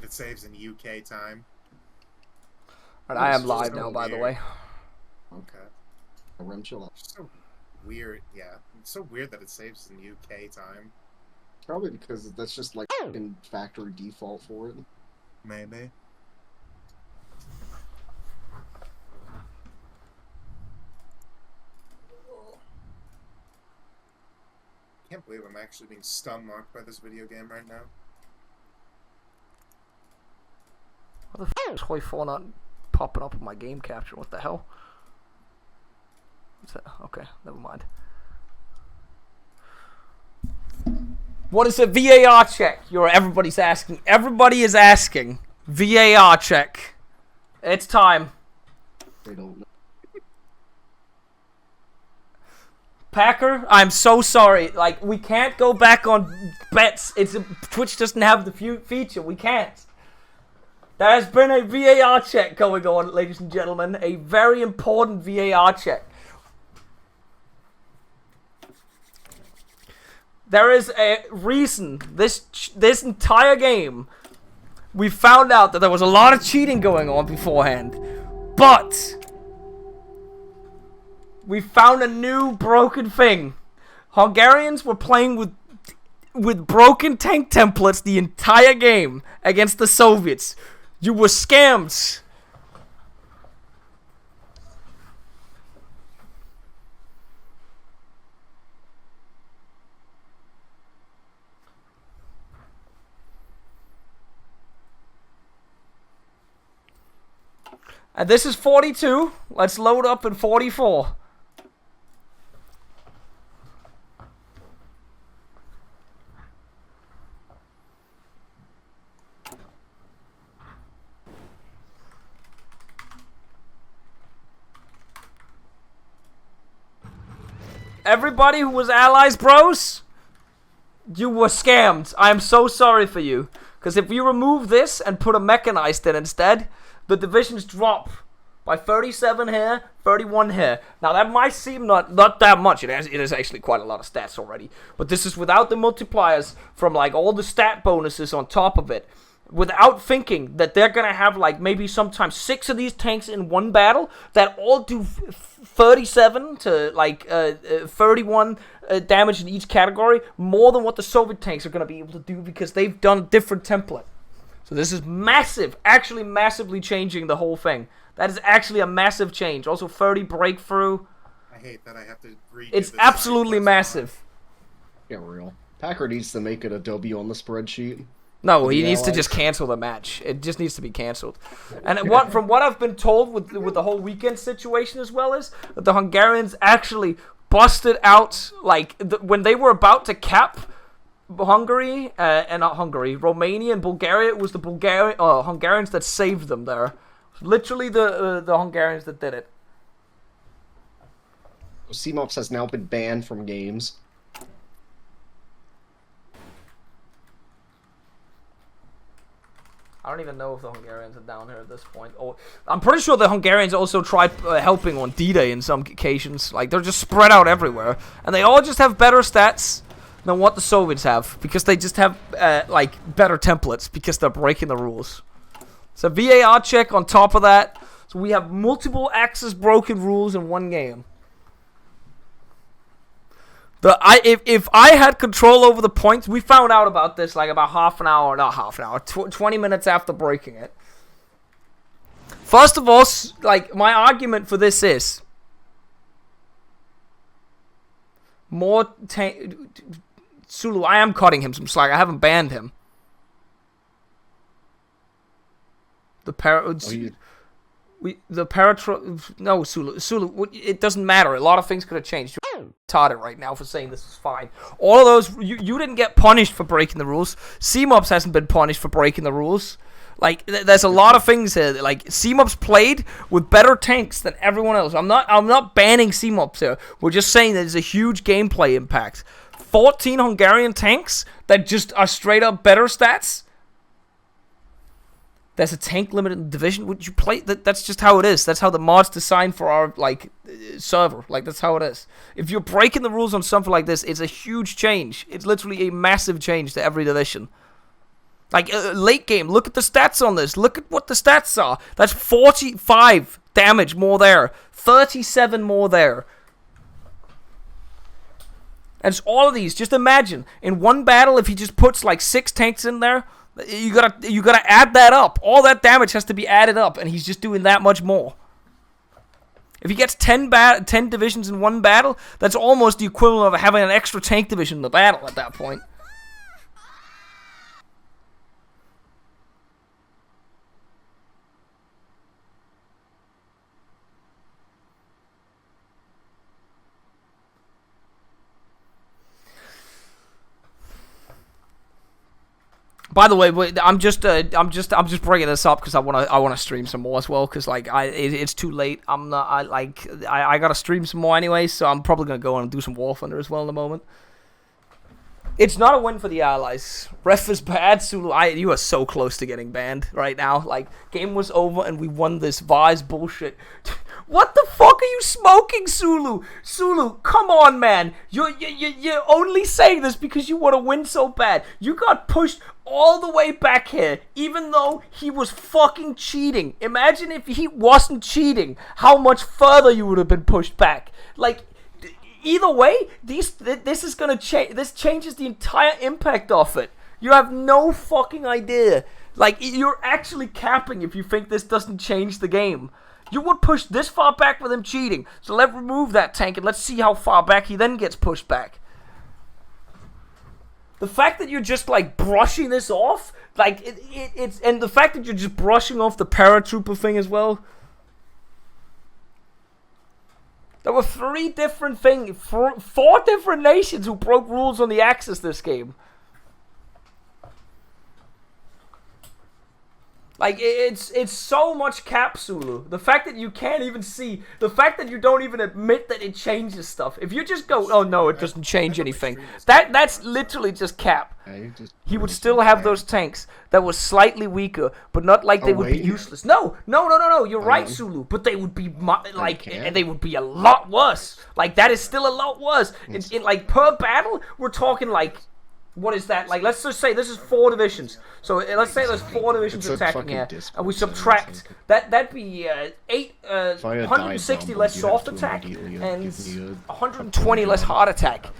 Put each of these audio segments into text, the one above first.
it saves in UK time. And I am live now, by the way. Okay. Rem chill out. So weird. Yeah, it's so weird that it saves in UK time. Probably because that's just like in factory default for it. Maybe. I can't believe I'm actually being stun locked by this video game right now. What the f is HoI4 not popping up with my game capture? What the hell? What's that? Okay, never mind. What is a VAR check? Everybody's asking. Everybody is asking. VAR check. It's time. They don't know. Packer, I'm so sorry. Like, we can't go back on bets. Twitch doesn't have the feature. We can't. There has been a VAR check going on, ladies and gentlemen. A very important VAR check. There is a reason this entire game we found out that there was a lot of cheating going on beforehand. But we found a new broken thing. Hungarians were playing with broken tank templates the entire game against the Soviets. You were scammed. And this is 42. Let's load up in 44. Everybody who was allies, bros, you were scammed. I am so sorry for you. Because if you remove this and put a mechanized in instead, the divisions drop by 37 here, 31 here. Now that might seem not that much. It is actually quite a lot of stats already. But this is without the multipliers from like all the stat bonuses on top of it. Without thinking that they're going to have like maybe sometimes 6 of these tanks in one battle that all do 37 to like 31 damage in each category. More than what the Soviet tanks are going to be able to do because they've done a different template. So this is massive, actually massively changing the whole thing. That is actually a massive change. Also 30 breakthrough. I hate that I have to read. It's absolutely massive. Get real. Packer needs to make it a W on the spreadsheet. No, he needs to just cancel the match. It just needs to be canceled. And from what I've been told with the whole weekend situation as well is that the Hungarians actually busted out, like, when they were about to cap Hungary, and not Hungary, Romania and Bulgaria, it was the Hungarians that saved them there. Literally the Hungarians that did it. CMOPS has now been banned from games. I don't even know if the Hungarians are down here at this point. Oh, I'm pretty sure the Hungarians also tried helping on D-Day in some occasions. Like, they're just spread out everywhere. And they all just have better stats than what the Soviets have. Because they just have, like, better templates. Because they're breaking the rules. So, VAR check on top of that. So, we have multiple axis broken rules in one game. If I had control over the points, we found out about this like about 20 minutes after breaking it. First of all, like, my argument for this is more Sulu, I am cutting him some slack. I haven't banned him. No, Sulu, it doesn't matter. A lot of things could have changed. You're retarded right now for saying this is fine. All of those, you didn't get punished for breaking the rules. CMOPS hasn't been punished for breaking the rules. Like, there's a lot of things here. Like, CMOPS played with better tanks than everyone else. I'm not banning CMOPS here. We're just saying there's a huge gameplay impact. 14 Hungarian tanks that just are straight up better stats. There's a tank limit in the division. Would you play? That's just how it is. That's how the mod's designed for our, like, server. Like, that's how it is. If you're breaking the rules on something like this, it's a huge change. It's literally a massive change to every division. Like, late game, look at the stats on this. Look at what the stats are. That's 45 damage more there. 37 more there. And it's all of these. Just imagine, in one battle, if he just puts like 6 tanks in there, you gotta add that up. All that damage has to be added up, and he's just doing that much more. If he gets 10 divisions in one battle, that's almost the equivalent of having an extra tank division in the battle at that point. By the way, I'm just bringing this up because I wanna stream some more as well. Because like it's too late. I gotta stream some more anyway, so I'm probably gonna go on and do some War Thunder as well in a moment. It's not a win for the Allies. Ref is bad. Sulu, you are so close to getting banned right now. Like, game was over and we won this Vise bullshit. What the fuck are you smoking, Sulu? Sulu, come on, man. You're only saying this because you want to win so bad. You got pushed all the way back here, even though he was fucking cheating. Imagine if he wasn't cheating, how much further you would have been pushed back. Like, either way, this is gonna change. This changes the entire impact of it. You have no fucking idea. Like, you're actually capping if you think this doesn't change the game. You would push this far back with him cheating. So let's remove that tank and let's see how far back he then gets pushed back. The fact that you're just like brushing this off, like it's and the fact that you're just brushing off the paratrooper thing as well. There were 3 different things, 4 different nations who broke rules on the Axis this game. Like, it's so much cap, Sulu. The fact that you can't even see, the fact that you don't even admit that it changes stuff. If you just go, oh no, it doesn't change anything, that's literally just cap. He would still have those tanks that were slightly weaker, but not like they would be useless. No, you're right, Sulu. But they would be, like, and they would be a lot worse. Like, that is still a lot worse. In like, per battle, we're talking like, what is that? Like, let's just say this is 4 divisions. So let's say there's 4 divisions attacking here, and we subtract that'd be 160 less soft attack and 120 less hard attack.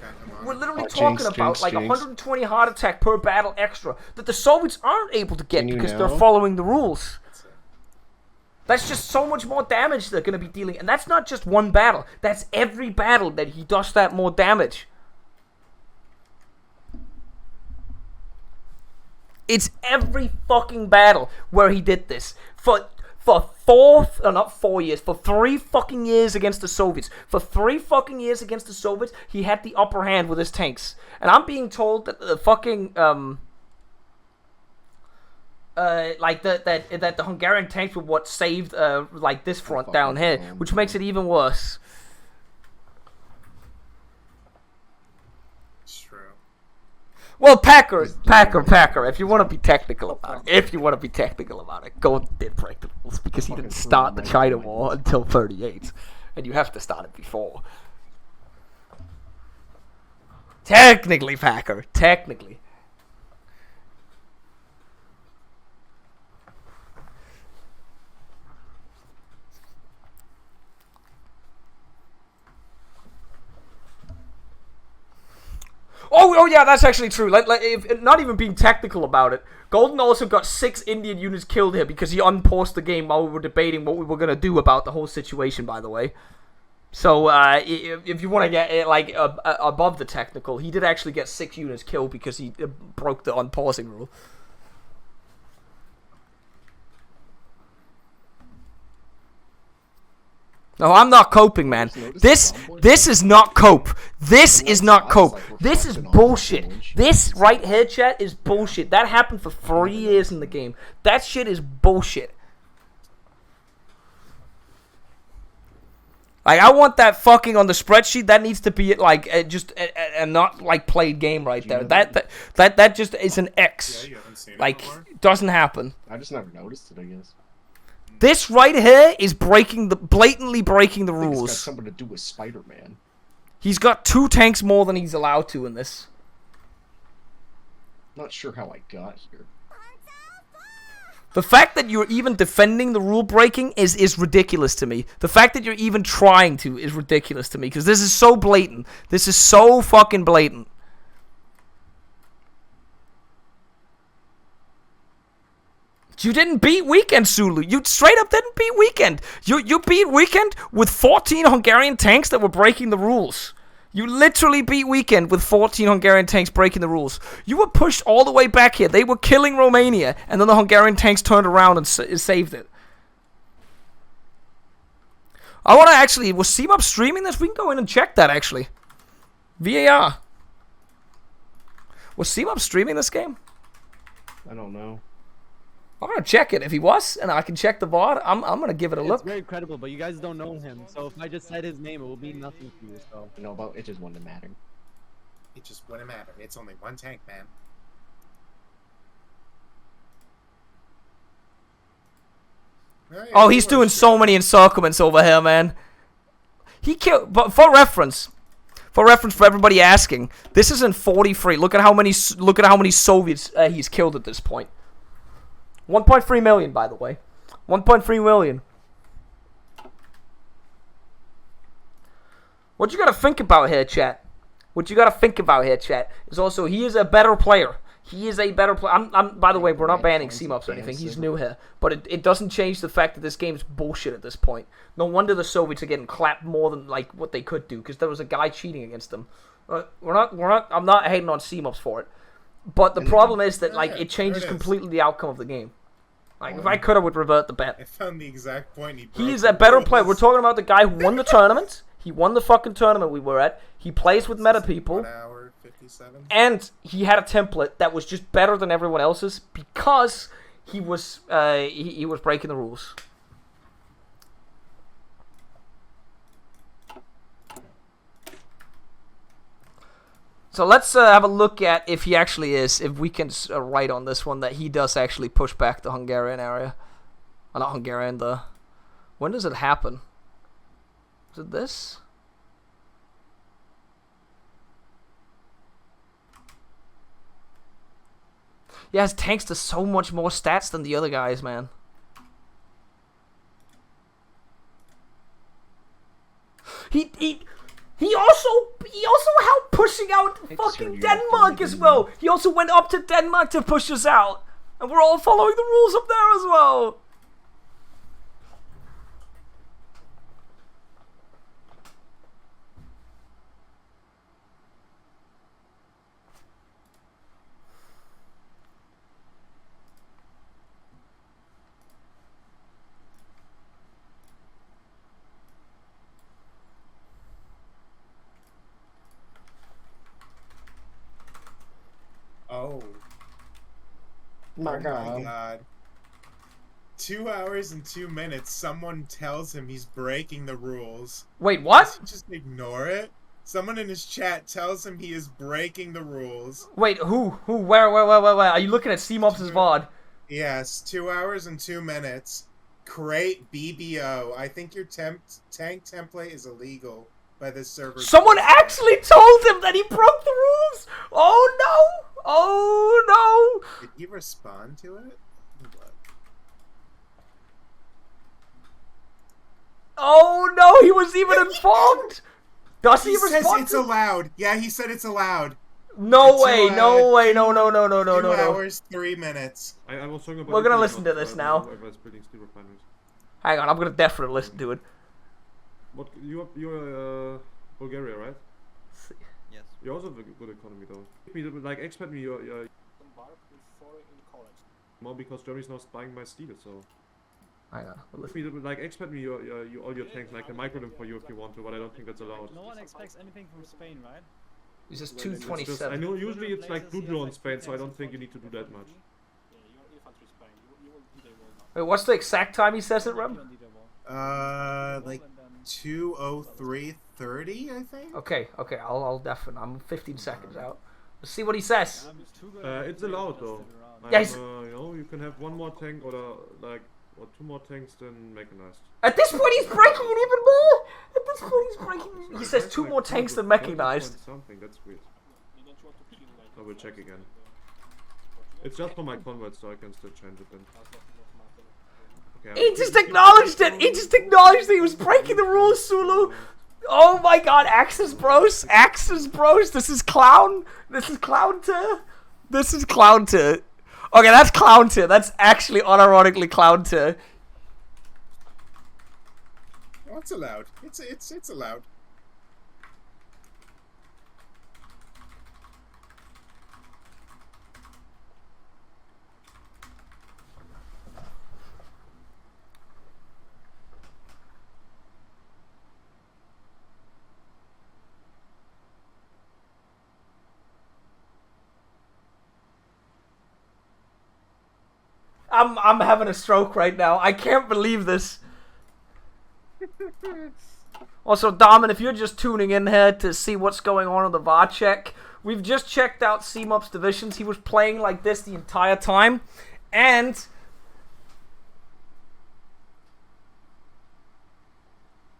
We're literally talking about like 120 hard attack per battle extra that the Soviets aren't able to get because they're following the rules. That's just so much more damage they're going to be dealing, and that's not just one battle. That's every battle that he does that more damage. It's every fucking battle where he did this. For 3 fucking years against the Soviets. For 3 fucking years against the Soviets, he had the upper hand with his tanks. And I'm being told that the fucking, like, that the Hungarian tanks were what saved, like, this front down here. Which makes it even worse. Well, Packer, if you want to be technical about it, Gold did break the rules because he didn't start the China War until 38, and you have to start it before. Technically, Packer, technically. Oh yeah, that's actually true. Like if, not even being technical about it, Golden also got 6 Indian units killed here because he unpaused the game while we were debating what we were gonna do about the whole situation. By the way, so if you want to get it like above the technical, he did actually get 6 units killed because he broke the unpausing rule. No, I'm not coping, man. This is not cope. This is not cope. This is bullshit. This right here, chat, is bullshit. That happened for 3 years in the game. That shit is bullshit. Like, I want that fucking on the spreadsheet. That needs to be like just a not like played game right there. That just is an X. Yeah, you haven't seen it like before? doesn't happen. I just never noticed it, I guess. This right here is blatantly breaking the I think rules. it's got something to do with Spider-Man. He's got 2 tanks more than he's allowed to in this. Not sure how I got here. The fact that you're even defending the rule breaking is ridiculous to me. The fact that you're even trying to is ridiculous to me, because this is so blatant. This is so fucking blatant. You didn't beat Weekend, Zulu. You straight up didn't beat Weekend. You beat Weekend with 14 Hungarian tanks that were breaking the rules. You literally beat Weekend with 14 Hungarian tanks breaking the rules. You were pushed all the way back here. They were killing Romania, and then the Hungarian tanks turned around and saved it. I want to actually... Was CMOP streaming this? We can go in and check that, actually. VAR. Was CMOP streaming this game? I don't know. I'm going to check it. If he was, and I can check the VOD, I'm going to give it a look. It's very credible, but you guys don't know him. So if I just said his name, it will mean nothing to you. So You know about it just wouldn't matter. It just wouldn't matter. It's only one tank, man. Right, Oh, he's doing so many encirclements over here, man. He killed... But for reference for everybody asking, this isn't 43. Look at how many Soviets he's killed at this point. 1.3 million, by the way. 1.3 million. What you gotta think about here, chat? Is also he is a better player. He is a better player. By the way, we're not banning CMOPs or anything. He's new here, but it doesn't change the fact that this game's bullshit at this point. No wonder the Soviets are getting clapped more than like what they could do, because there was a guy cheating against them. I'm not hating on CMOPs for it. But the problem is that like it changes completely the outcome of the game. Like if I could, I would revert the bet. I found the exact point. He's a better player. We're talking about the guy who won the tournament. He won the fucking tournament we were at. He plays with meta people. 1 hour 57. And he had a template that was just better than everyone else's because he was he was breaking the rules. So let's have a look at if he actually is, if we can write on this one that he does actually push back the Hungarian area. Not Hungarian, the... When does it happen? Is it this? Yeah, his tanks does so much more stats than the other guys, man. He also helped pushing out fucking Denmark as well. He also went up to Denmark to push us out. And we're all following the rules up there as well. Oh. My Oh God. my God. 2 hours and 2 minutes, someone tells him he's breaking the rules. Wait, what? Does he just ignore it? Someone in his chat tells him he is breaking the rules. Wait, who? Where? Are you looking at CMOPs' VOD? Yes, 2 hours and 2 minutes. Crate BBO. I think your tank template is illegal by this server. Someone actually told him that he broke the rules! Oh no! Oh no! Did he respond to it? What? Oh no, he was even informed! Does he He says respond? it's allowed. Yeah, he said it's allowed. No way, Two, no way, no. 2 hours, 3 minutes. I was talking about We're gonna Italy, listen to not, this uh, now. whoever's building steel refineries. Hang on, I'm gonna definitely listen to it. What you're Bulgaria, right? yes. You also have a good economy though. Like expert me, you're more because Germany's now spying my steel, so. Hang on, we'll listen. Like expert me, you all your tanks, like a micro them for you if you want to, but I don't think that's allowed. No one expects anything from Spain, right? This is It's just, I 227. know usually it's like Doodle in Spain, so I don't think you need to do that much. Wait, what's the exact time he says it, Rem? Like 2:03:30, I think. Okay, I'll definitely. I'm 15 seconds out. Let's see what he says. It's allowed though. Yeah, he's- You know, you can have one more tank or or 2 more tanks than mechanized. At this point, he's breaking it even more. At this point, he's breaking. He says 2 more tanks than mechanized. Something that's weird. I will check again. It's just for my converts, so I can still change it then. Okay, He just acknowledged it. He just acknowledged that he was breaking the rules, Sulu. Oh my god, Axis Bros. Axis Bros. This is clown. This is clown tier. This is clown tier. Okay, that's clown tier. That's actually unironically clown tier. Oh, it's allowed. It's allowed. I'm having a stroke right now. I can't believe this. Also, Domin, if you're just tuning in here to see what's going on in the VAR check, we've just checked out CMOP's divisions. He was playing like this the entire time, and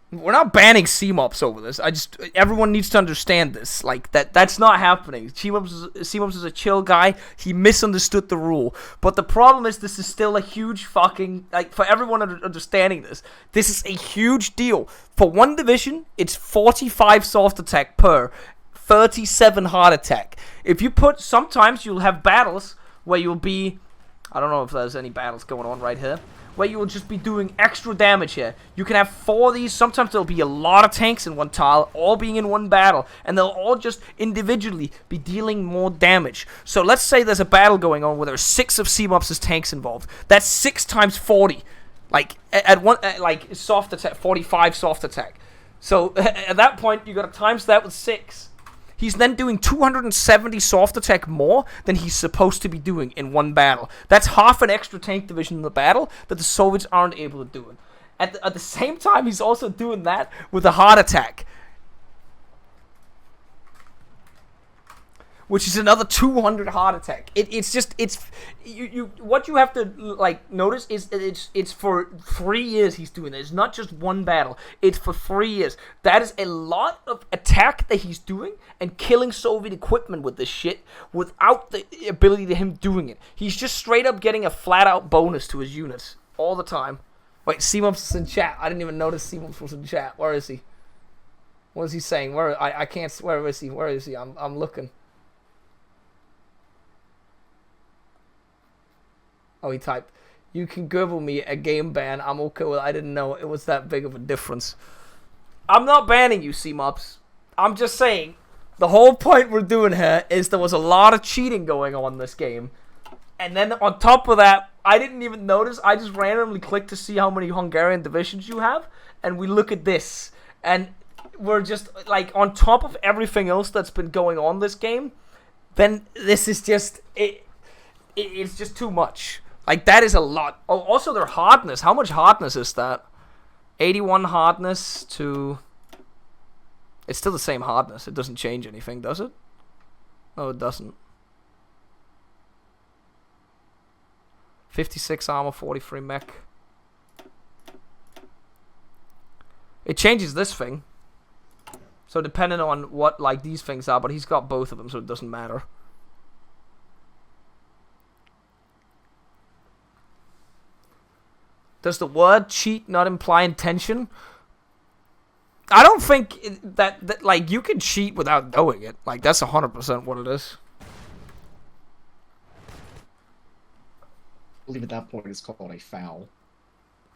we're not banning CMOPs over this. Everyone needs to understand this. Like, that's not happening. CMOPs is a chill guy. He misunderstood the rule. But the problem is this is still a huge fucking, like, for everyone understanding this is a huge deal. For one division, it's 45 soft attack per, 37 hard attack. If you put, sometimes you'll have battles where you'll be, I don't know if there's any battles going on right here, where you will just be doing extra damage here. You can have 4 of these. Sometimes there'll be a lot of tanks in one tile, all being in one battle, and they'll all just individually be dealing more damage. So let's say there's a battle going on where there's 6 of CMOPs' tanks involved. That's 6 times 40. Like, at one, like, soft attack, 45 soft attack. So, at that point, you gotta times that with 6. He's then doing 270 soft attack more than he's supposed to be doing in one battle. That's half an extra tank division in the battle that the Soviets aren't able to do. At the same time, he's also doing that with a hard attack, which is another 200 heart attack. What you have to like notice is it's for 3 years he's doing this. It's not just one battle. It's for 3 years. That is a lot of attack that he's doing and killing Soviet equipment with this shit without the ability to him doing it. He's just straight up getting a flat out bonus to his units all the time. Wait, Seamumps is in chat. I didn't even notice Seamumps was in chat. Where is he? What is he saying? Where I can't. Where is he? Where is he? I'm looking. Oh, he typed, "You can Google me a game ban. I'm okay with it. I didn't know it was that big of a difference." I'm not banning you, C-Mops. I'm just saying, the whole point we're doing here is there was a lot of cheating going on in this game. And then on top of that, I didn't even notice. I just randomly clicked to see how many Hungarian divisions you have. And we look at this. And we're just, like, on top of everything else that's been going on this game, then this is just, it's just too much. Like, that is a lot. Oh, also their hardness. How much hardness is that? 81 hardness to... It's still the same hardness. It doesn't change anything, does it? No, it doesn't. 56 armor, 43 mech. It changes this thing. So depending on what, like, these things are, but he's got both of them, so it doesn't matter. Does the word cheat not imply intention? I don't think that like, you can cheat without knowing it. Like, that's 100% what it is. I believe at that point it's called a foul.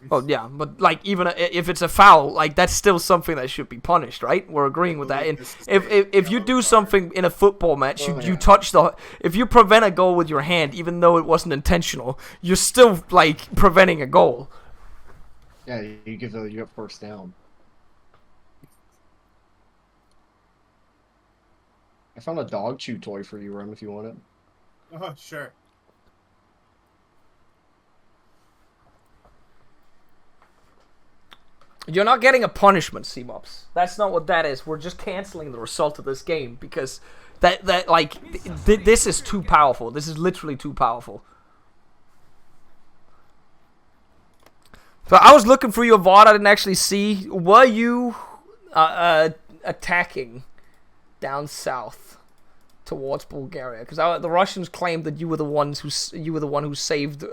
Oh, yeah, but, like, even if it's a foul, like, that's still something that should be punished, right? We're agreeing with that. And if you do something in a football match, you touch the... If you prevent a goal with your hand, even though it wasn't intentional, you're still, like, preventing a goal. Yeah, you get first down. I found a dog chew toy for you, Rem, if you want it. Oh, sure. You're not getting a punishment, C-Mops. That's not what that is. We're just canceling the result of this game because this is too powerful. This is literally too powerful. So I was looking for your VOD. I didn't actually see. Were you attacking down south towards Bulgaria? Because the Russians claimed that you were the one who saved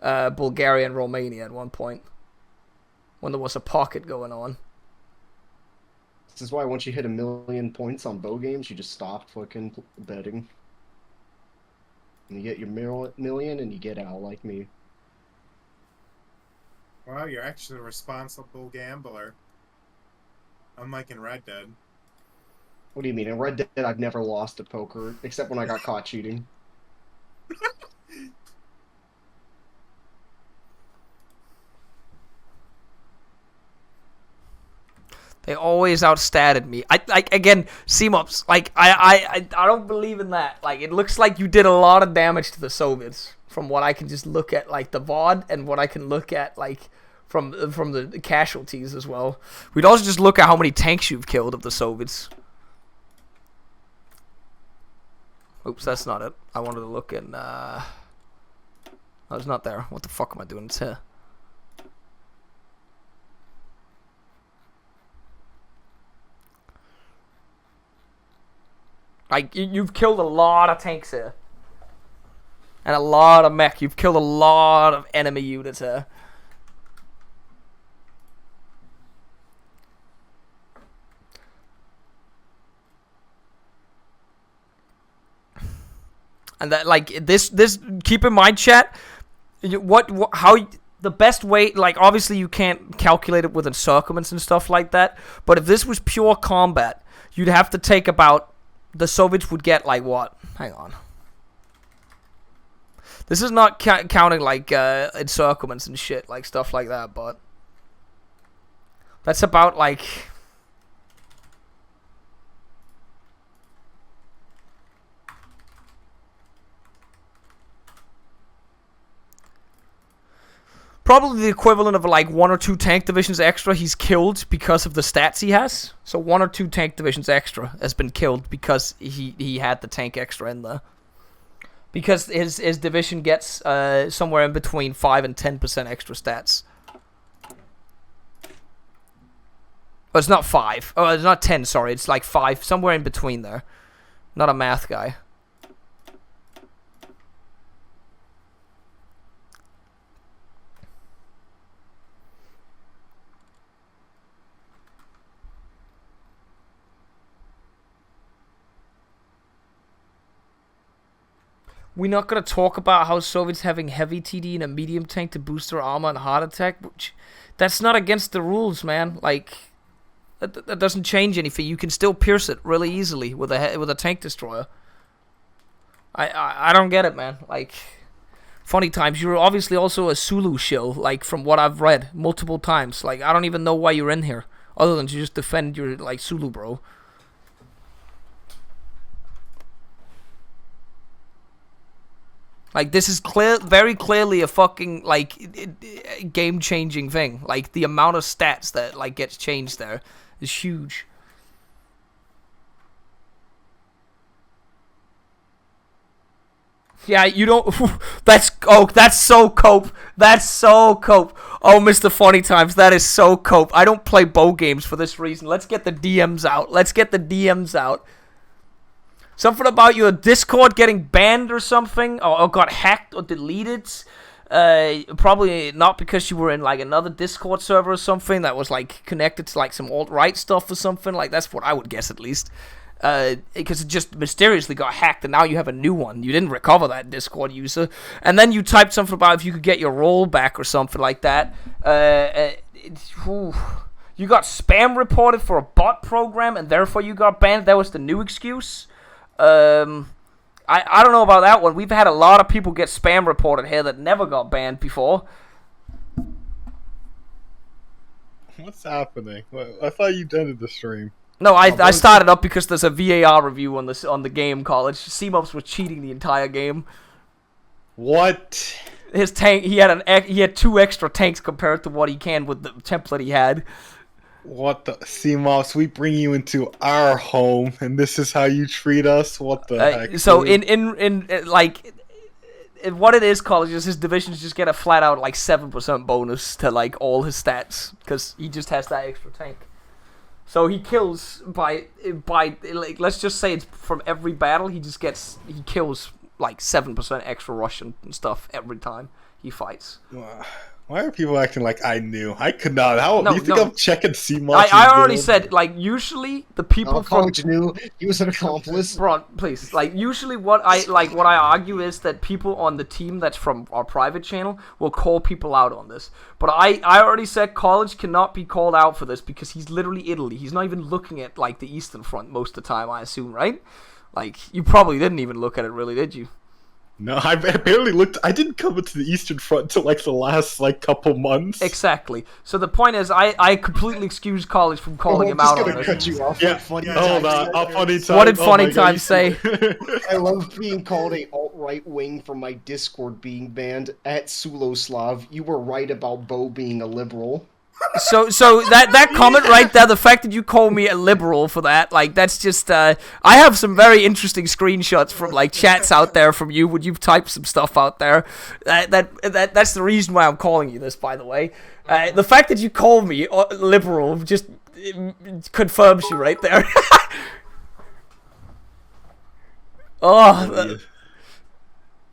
Bulgaria and Romania at one point when there was a pocket going on. This is why once you hit 1 million points on bow games, you just stop fucking betting. And you get your million, and you get out like me. Wow, you're actually a responsible gambler. Unlike in Red Dead. What do you mean? In Red Dead, I've never lost at poker, except when I got caught cheating. They always outstatted me. Again, CMOPs, I don't believe in that. Like, it looks like you did a lot of damage to the Soviets from what I can just look at, like the VOD, and what I can look at, like from the casualties as well. We'd also just look at how many tanks you've killed of the Soviets. Oops, that's not it. I wanted to look in. Oh, it's not there. What the fuck am I doing? It's here. Like, you've killed a lot of tanks here. And a lot of mech. You've killed a lot of enemy units here. And that, like, this, keep in mind, chat, how, the best way, like, obviously you can't calculate it with encirclements and stuff like that, but if this was pure combat, you'd have to take about, the Soviets would get, like, what? Hang on. This is not counting, like, encirclements and shit, like, stuff like that, but that's about, like, probably the equivalent of like 1 or 2 tank divisions extra he's killed because of the stats he has. So 1 or 2 tank divisions extra has been killed because he had the tank extra in there. Because his division gets somewhere in between 5 and 10% extra stats. Oh, it's not 5. Oh, it's not 10, sorry. It's like 5. Somewhere in between there. Not a math guy. We're not going to talk about how Soviets having heavy TD and a medium tank to boost their armor and heart attack. Which, that's not against the rules, man. Like, that doesn't change anything. You can still pierce it really easily with a tank destroyer. I don't get it, man. Like, funny times. You're obviously also a Sulu shill, like, from what I've read multiple times. Like, I don't even know why you're in here, other than to just defend your, like, Sulu bro. Like, this is very clearly a fucking, like, game-changing thing. Like, the amount of stats that, like, gets changed there is huge. Yeah, you don't... that's so cope. That's so cope. Oh, Mr. Funny Times, that is so cope. I don't play bow games for this reason. Let's get the DMs out. Let's get the DMs out. Something about your Discord getting banned or something, or got hacked or deleted. Probably not because you were in like another Discord server or something that was like connected to like some alt-right stuff or something. Like, that's what I would guess at least. Because it just mysteriously got hacked and now you have a new one. You didn't recover that Discord user. And then you typed something about if you could get your roll back or something like that. You got spam reported for a bot program and therefore you got banned. That was the new excuse. I don't know about that one. We've had a lot of people get spam reported here that never got banned before. What's happening? I thought you ended the stream. No, I started up because there's a VAR review on the game college. CMOPS was cheating the entire game. What? His tank, he had 2 extra tanks compared to what he can with the template he had. What the CMOS? We bring you into our home, and this is how you treat us. What the heck? So dude? What it is, college is his divisions just get a flat out like 7% bonus to like all his stats because he just has that extra tank. So he kills by like, let's just say it's from every battle he kills like 7% extra Russian and stuff every time he fights. Why are people acting like I knew? I could not. How do you think I'm checking CMOS? I already said, like, usually the people from college knew he was an accomplice. Bro, please, like, usually what I argue is that people on the team that's from our private channel will call people out on this. But I already said college cannot be called out for this because he's literally Italy. He's not even looking at, like, the Eastern Front most of the time, I assume, right? Like, you probably didn't even look at it, really, did you? No, I barely looked. I didn't come into the Eastern Front until like the last couple months. Exactly. So the point is, I completely excuse college from calling him out on this. this. Cut you off. Yeah. Funny Hold on. Funny time. What did Funny Time say? I love being called a alt-right wing from my Discord being banned. At Suloslav, you were right about Bo being a liberal. So that comment right there, the fact that you call me a liberal for that, like, that's just, I have some very interesting screenshots from, like, chats out there from you when you've typed some stuff out there. That's the reason why I'm calling you this, by the way. The fact that you call me liberal just confirms you right there.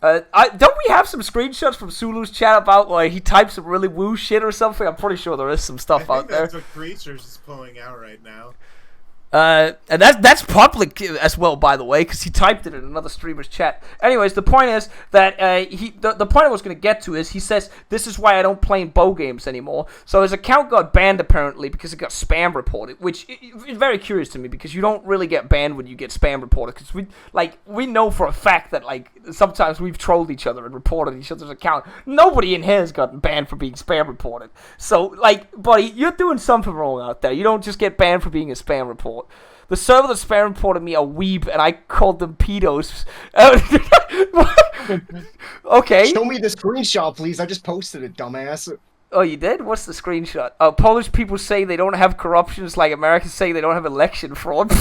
Don't we have some screenshots from Sulu's chat about like he types some really woo shit or something? I'm pretty sure there is some stuff out there. That's what Creatures is pulling out right now. And that's public as well, by the way, because he typed it in another streamer's chat. Anyways, the point is that the point I was going to get to is he says, this is why I don't play in bow games anymore. So his account got banned, apparently, because it got spam reported, which is very curious to me, because you don't really get banned when you get spam reported, because we know for a fact that, like, sometimes we've trolled each other and reported each other's account. Nobody in here has gotten banned for being spam reported. So, like, buddy, you're doing something wrong out there. You don't just get banned for being a spam report. The server that spam reported me a weeb, and I called them pedos. Okay. Show me the screenshot, please. I just posted it, dumbass. Oh, you did? What's the screenshot? Polish people say they don't have corruptions like Americans say they don't have election fraud.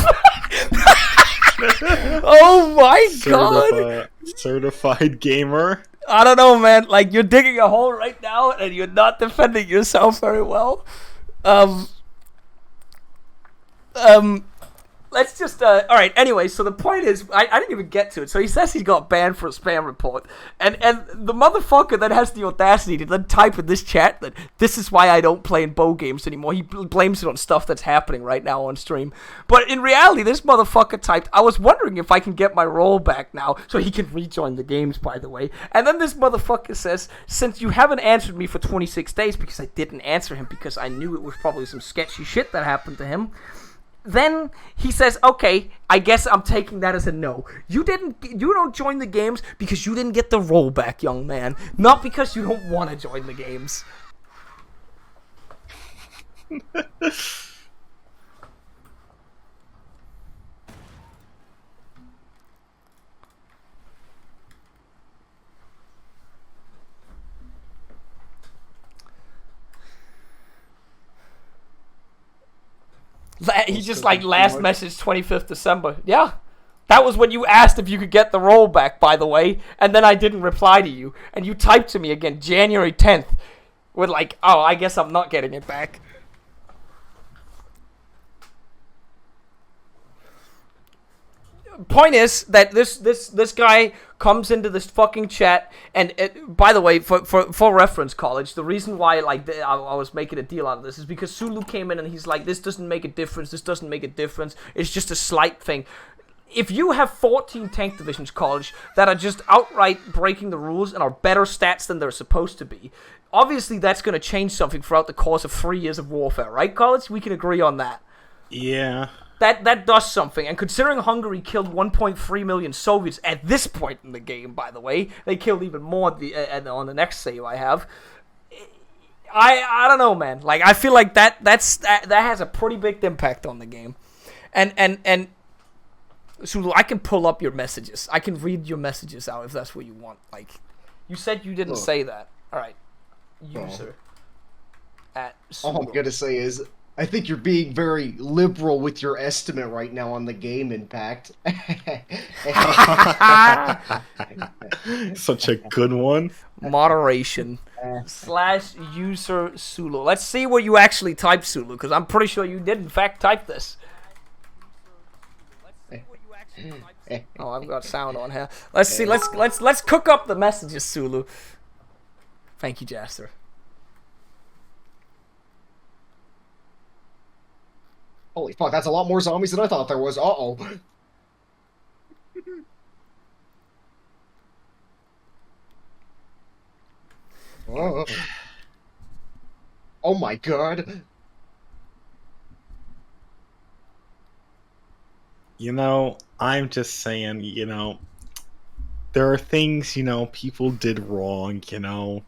Oh my god! Certified gamer. I don't know, man. Like, you're digging a hole right now, and you're not defending yourself very well. Let's just, alright, anyway, so the point is, I didn't even get to it. So he says he got banned for a spam report. And the motherfucker that has the audacity to then type in this chat that this is why I don't play in bow games anymore. He blames it on stuff that's happening right now on stream. But in reality, this motherfucker typed, I was wondering if I can get my role back now so he can rejoin the games, by the way. And then this motherfucker says, since you haven't answered me for 26 days, because I didn't answer him because I knew it was probably some sketchy shit that happened to him. Then he says, okay, I guess I'm taking that as a no. You don't join the games because you didn't get the rollback, young man. Not because you don't want to join the games. He just like last message 25th December. Yeah. That was when you asked if you could get the rollback, by the way. And then I didn't reply to you. And you typed to me again January 10th. With like, oh, I guess I'm not getting it back. Point is that this guy comes into this fucking chat, and by the way, for reference, college, the reason why I was making a deal out of this is because Sulu came in and he's like, this doesn't make a difference, it's just a slight thing. If you have 14 tank divisions, college, that are just outright breaking the rules and are better stats than they're supposed to be, obviously that's going to change something throughout the course of 3 years of warfare, right, college? We can agree on that. Yeah. That does something, and considering Hungary killed 1.3 million Soviets at this point in the game, by the way, they killed even more on the next save I have. I don't know, man. Like, I feel like that has a pretty big impact on the game, and Sulu, I can pull up your messages. I can read your messages out if that's what you want. Like, you said you didn't say that. All right, user at Sulu. All I'm gonna say is, I think you're being very liberal with your estimate right now on the game impact. Such a good one. Moderation. slash user Sulu. Let's see what you actually typed, Sulu, because I'm pretty sure you did in fact type this. Oh, I've got sound on here. Let's see. Let's cook up the messages, Sulu. Thank you, Jaster. Holy fuck, that's a lot more zombies than I thought there was. Uh-oh. Oh my god. You know, I'm just saying, you know, there are things, you know, people did wrong, you know.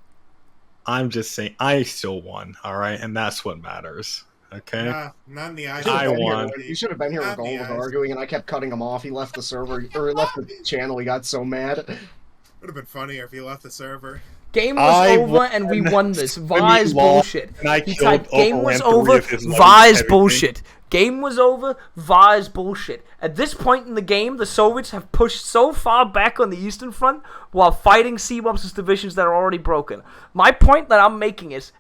I'm just saying, I still won, alright? And that's what matters, okay? Nah, not in the eyes. I of won. everybody. You should have been here when Not in Gold the was eyes. arguing, and I kept cutting him off. He left the server, or left the channel. He got so mad. Would have been funnier if you left the server. Game was I over and we won this. Vi's bullshit. And I He killed typed game was Overland 3 over, of his life, Vi's everything. bullshit. Game was over, Vi's bullshit. At this point in the game, the Soviets have pushed so far back on the Eastern Front while fighting C-Mobs' divisions that are already broken. My point that I'm making is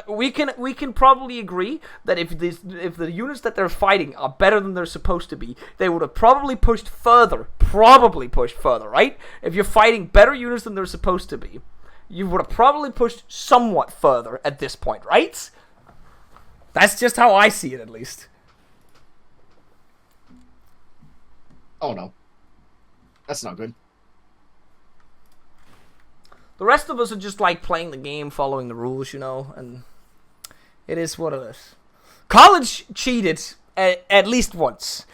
we can probably agree that if the units that they're fighting are better than they're supposed to be, they would have probably pushed further, right? If you're fighting better units than they're supposed to be, you would have probably pushed somewhat further at this point, right? That's just how I see it, at least. Oh no. That's not good. The rest of us are just like playing the game, following the rules, you know, and it is what it is. College cheated at least once.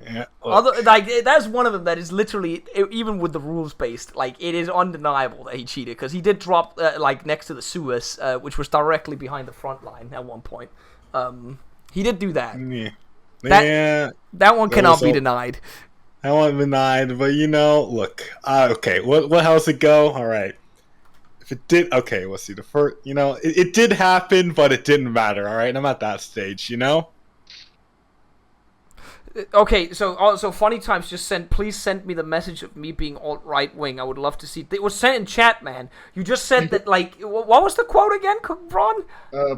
Yeah, That's one of them that is literally, even with the rules based, like it is undeniable that he cheated because he did drop like next to the Suez, which was directly behind the front line at one point. He did do that. Yeah. That one cannot be also- denied. I want denied, but you know, look. Okay, what how's it go? All right. If it did, okay, we'll see. The first, you know, it did happen, but it didn't matter. All right, I'm at that stage, you know. Okay, so Funny Times just please send me the message of me being alt-right wing. I would love to see. It was sent in chat, man. You just said that, like, what was the quote again, Braun?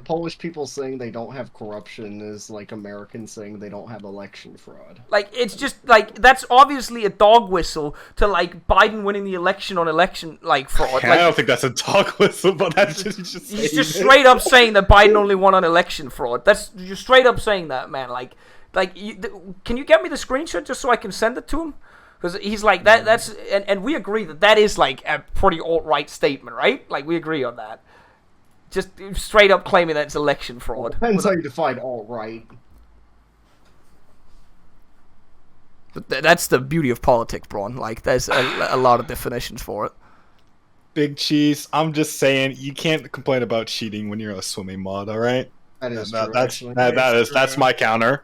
Polish people saying they don't have corruption is like Americans saying they don't have election fraud. Like, it's just, like, that's obviously a dog whistle to, like, Biden winning the election on election, like, fraud. I Like, don't think that's a dog whistle, but that's just he's just straight up saying that Biden only won on election fraud. That's just straight up saying that, man. Can you get me the screenshot just so I can send it to him? Because he's like that's and we agree that is like a pretty alt-right statement, right? Like we agree on that. Just straight up claiming that it's election fraud. Depends how you define alt-right. That's the beauty of politics, Braun. Like there's a lot of definitions for it. Big Cheese. I'm just saying, you can't complain about cheating when you're a swimming mod. All right. That is true. Actually. That's my counter.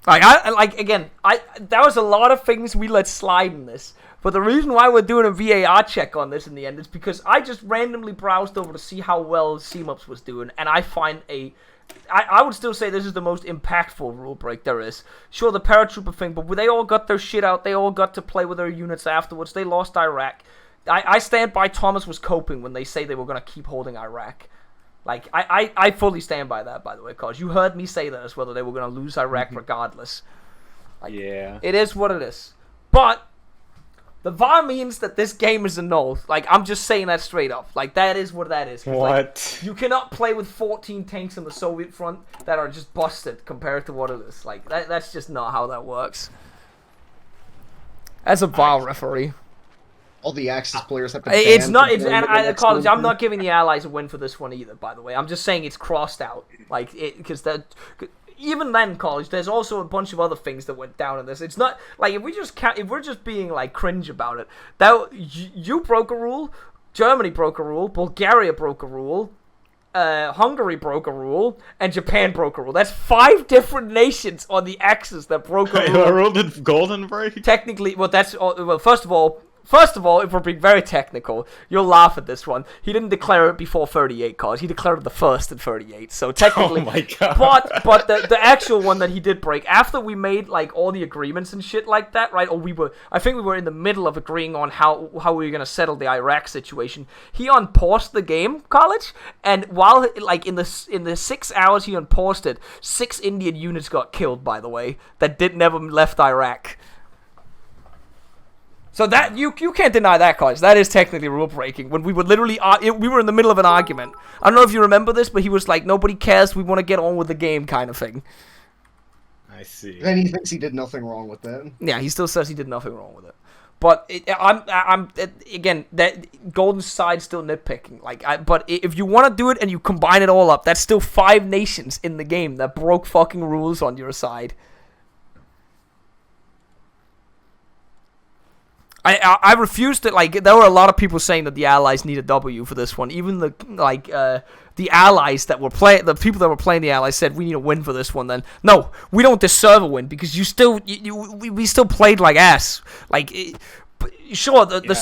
That was a lot of things we let slide in this. But the reason why we're doing a VAR check on this in the end is because I just randomly browsed over to see how well CMUPS was doing, and I find I would still say this is the most impactful rule break there is. Sure, the paratrooper thing, but they all got their shit out. They all got to play with their units afterwards. They lost Iraq. I stand by Thomas was coping when they say they were going to keep holding Iraq. Like, I fully stand by that, by the way, cause you heard me say that as well, that they were going to lose Iraq regardless. Like, Yeah. it is what it is. But the VAR means that this game is annulled. Like, I'm just saying that straight up. Like, that is what that is. 'Cause, like, What? you cannot play with 14 tanks on the Soviet front that are just busted compared to what it is. Like, that's just not how that works. As a VAR referee. All the Axis players have to. It's ban not. from It's, playing and the I next college. one. I'm not giving the Allies a win for this one either. By the way, I'm just saying it's crossed out. Like because that. Even then, college. There's also a bunch of other things that went down in this. It's not like if we're just being like cringe about it. That you broke a rule. Germany broke a rule. Bulgaria broke a rule. Hungary broke a rule, and Japan broke a rule. That's 5 different nations on the Axis that broke a rule. Rule did Golden break? Technically, well, first of all, First of all, if we're being very technical, you'll laugh at this one. He didn't declare it before 38 cards. He declared it the first in 38. So technically, Oh my god. but the actual one that he did break after we made like all the agreements and shit like that, right? Or I think we were in the middle of agreeing on how we were gonna settle the Iraq situation. He unpaused the game, college, and while like in the 6 hours he unpaused it, 6 Indian units got killed. By the way, that never left Iraq. So that you can't deny that, guys. That is technically rule breaking. When we were literally we were in the middle of an argument. I don't know if you remember this, but he was like, "Nobody cares. We want to get on with the game," kind of thing. I see. And he thinks he did nothing wrong with that. Yeah, he still says he did nothing wrong with it. But again, that Golden Side's still nitpicking. But if you want to do it and you combine it all up, that's still 5 nations in the game that broke fucking rules on your side. I refused it. Like, there were a lot of people saying that the Allies need a W for this one. Even the Allies that were the people that were playing the Allies said we need a win for this one. Then no, we don't deserve a win because we still played like ass. Like, sure, the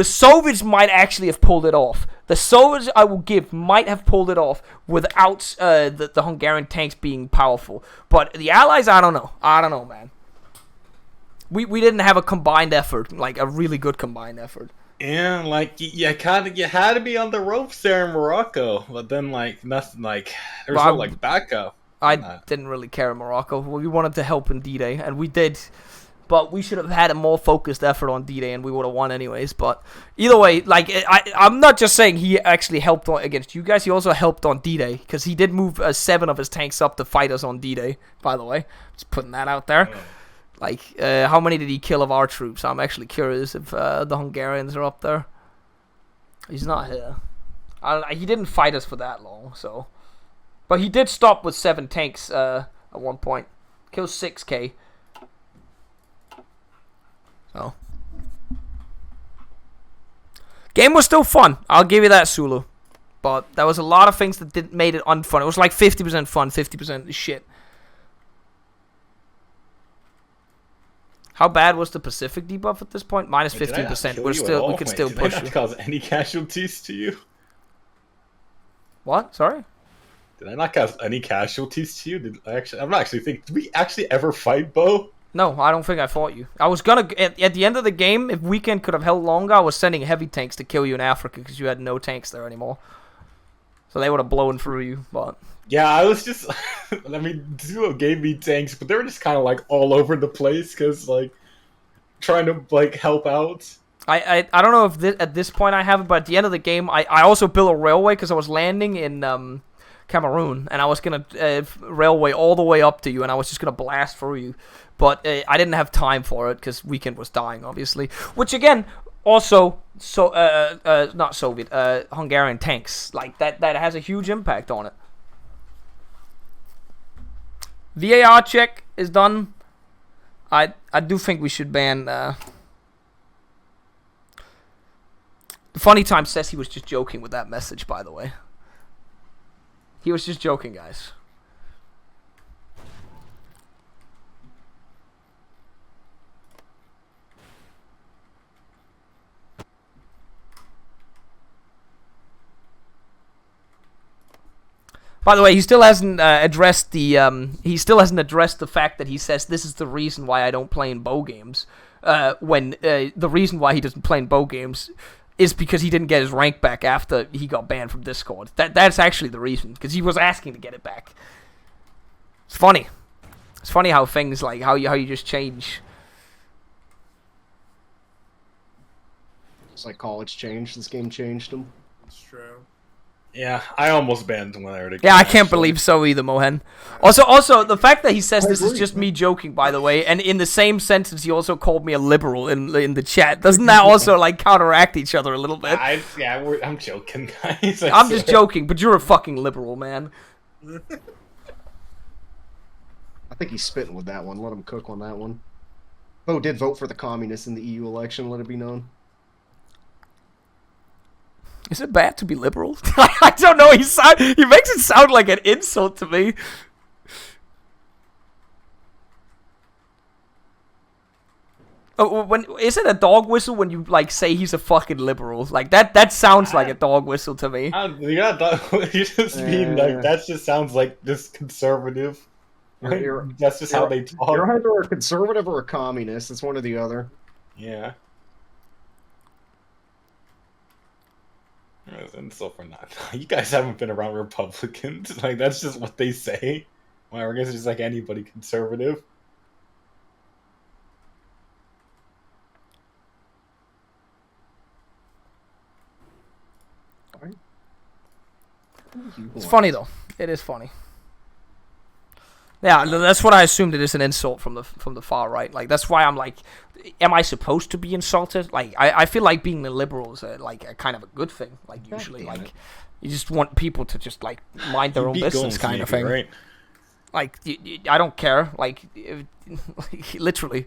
Soviets might actually have pulled it off. The Soviets, I will give, might have pulled it off without the Hungarian tanks being powerful. But the Allies, I don't know, man. We didn't have a combined effort, like a really good combined effort. Yeah, like you had to be on the ropes there in Morocco, but then like nothing, like there was no like backup. I didn't really care in Morocco. We wanted to help in D-Day, and we did. But we should have had a more focused effort on D-Day, and we would have won anyways. But either way, like I'm not just saying he actually helped against you guys. He also helped on D-Day because he did move 7 of his tanks up to fight us on D-Day. By the way, just putting that out there. Yeah. Like, how many did he kill of our troops? I'm actually curious if the Hungarians are up there. He's not here. He didn't fight us for that long, so. But he did stop with 7 tanks at one point. Killed 6k. So. Game was still fun. I'll give you that, Sulu. But there was a lot of things that made it unfun. It was like 50% fun, 50% shit. How bad was the Pacific debuff at this point? Minus 15%. We could still push you. Did I not cause any casualties to you? What? Sorry? Did I not cause any casualties to you? Did we actually ever fight, Bo? No, I don't think I fought you. I was gonna at the end of the game, if Weekend could have held longer, I was sending heavy tanks to kill you in Africa because you had no tanks there anymore. So they would have blown through you, but. Yeah, I was just, I mean, Duo gave me tanks, but they were just kind of like all over the place because like trying to like help out. I don't know if at this point I have it, but at the end of the game, I also built a railway because I was landing in Cameroon and I was gonna railway all the way up to you and I was just gonna blast through you, but I didn't have time for it because Weekend was dying, obviously. Which again. Also, not Soviet, Hungarian tanks. Like, that has a huge impact on it. VAR check is done. I do think we should ban... The Funny Time says he was just joking with that message, by the way. He was just joking, guys. By the way, he still hasn't addressed the fact that he says this is the reason why I don't play in bow games. When the reason why he doesn't play in bow games is because he didn't get his rank back after he got banned from Discord. That's actually the reason, because he was asking to get it back. It's funny. It's funny how things like how you just change. It's like college changed. This game changed him. It's true. Yeah, I almost banned him when I heard it. Yeah, I can't believe so either, Mohen. Also, the fact that he says this is just me joking, by the way, and in the same sentence he also called me a liberal in the chat. Doesn't that also like counteract each other a little bit? I'm joking, guys. I'm just joking, but you're a fucking liberal, man. I think he's spitting with that one. Let him cook on that one. Bo did vote for the communists in the EU election, let it be known. Is it bad to be liberal? I don't know. He makes it sound like an insult to me. Oh, when is it a dog whistle when you like say he's a fucking liberal? Like that sounds like a dog whistle to me. You're not. You just mean like that. Just sounds like this conservative. Like, that's just how they talk. You're either a conservative or a communist. It's one or the other. Yeah. And so for not, you guys haven't been around Republicans. Like that's just what they say. Well, I guess it's just like anybody conservative. It's funny though. It is funny. Yeah, that's what I assumed. It is an insult from the far right. Like that's why I'm like, am I supposed to be insulted? Like I feel like being a liberal is a kind of a good thing. Like usually, like you just want people to just like mind their own business, kind of thing. Right? Like I don't care. Like literally,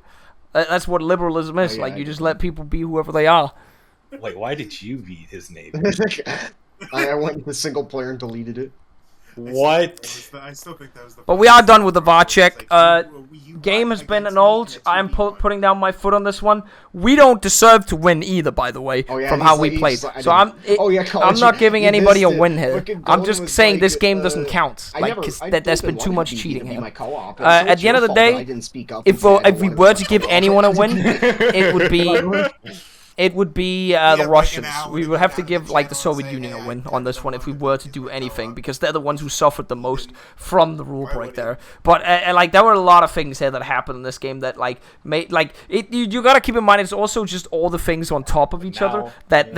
that's what liberalism is. Like you just let people be whoever they are. Wait, why did you beat his neighbor? I went with the single player and deleted it. What? I still think that was the. But we are done with the VAR check. Game has been annulled. I'm putting down my foot on this one. We don't deserve to win either, by the way, from how we played. So I'm not giving anybody a win here. I'm just saying this game doesn't count. Like, cause there's been too much cheating here. At the end of the day, if we were to give anyone a win, it would be the Russians. We would have to give like the Soviet Union a win on this one if we were to do anything, because they're the ones who suffered the most from the rule break there. But like there were a lot of things here that happened in this game that like made like it. You gotta keep in mind it's also just all the things on top of each other that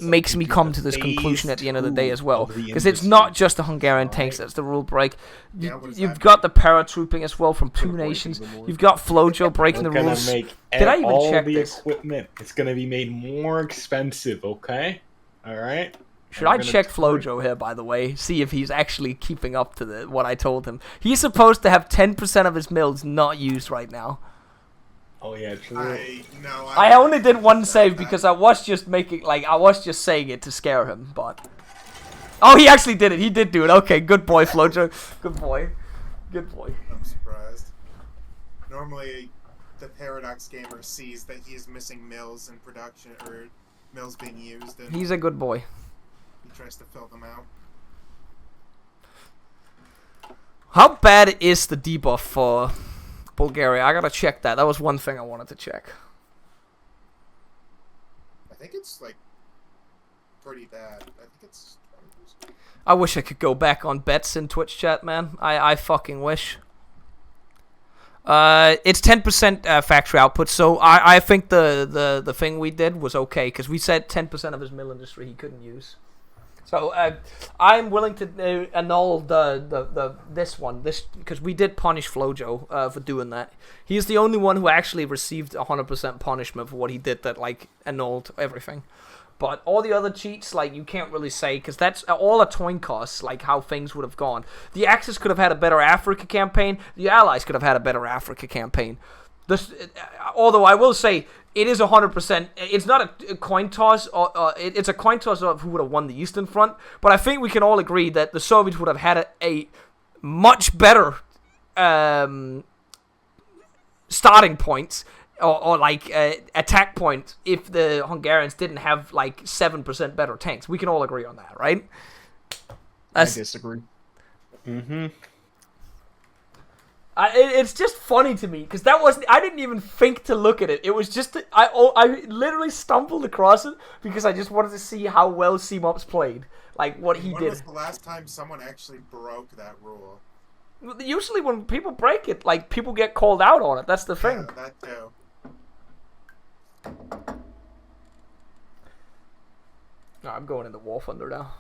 makes me come to this conclusion at the end of the day as well. Because it's not just the Hungarian tanks that's the rule break. You've got the paratrooping as well from two nations. You've got Flojo breaking the rules. Did I even check this? Equipment. It's gonna be made more expensive, okay? Alright? Should I check Flojo here, by the way? See if he's actually keeping up to what I told him. He's supposed to have 10% of his mills not used right now. Oh yeah, true. I only did one save because I was just saying it to scare him, but... Oh, he actually did it. He did do it. Okay, good boy, Flojo. Good boy. Good boy. I'm surprised. Normally... the Paradox gamer sees that he is missing mills in production, or mills being used, and he's a good boy. He tries to fill them out. How bad is the debuff for Bulgaria? I gotta check that. That was one thing I wanted to check. I think it's like pretty bad. I think it's 20%. I wish I could go back on bets in Twitch chat, man. I fucking wish. It's 10% factory output, so I think the thing we did was okay, because we said 10% of his mill industry he couldn't use. So I'm willing to annul this one, because we did punish Flojo for doing that. He's the only one who actually received 100% punishment for what he did that like annulled everything. But all the other cheats, like, you can't really say, because that's all a coin cost, like, how things would have gone. The Axis could have had a better Africa campaign. The Allies could have had a better Africa campaign. Although I will say, it is 100%, it's not a coin toss, it's a coin toss of who would have won the Eastern Front, but I think we can all agree that the Soviets would have had a much better starting point, or like attack point, if the Hungarians didn't have like 7% better tanks. We can all agree on that, right? I disagree. It's just funny to me because that wasn't. I didn't even think to look at it. It was just I literally stumbled across it because I just wanted to see how well C-Mops played, like what he did. When was the last time someone actually broke that rule? Usually when people break it, like people get called out on it. That's the thing. Yeah, that too. No, I'm going into War Thunder now.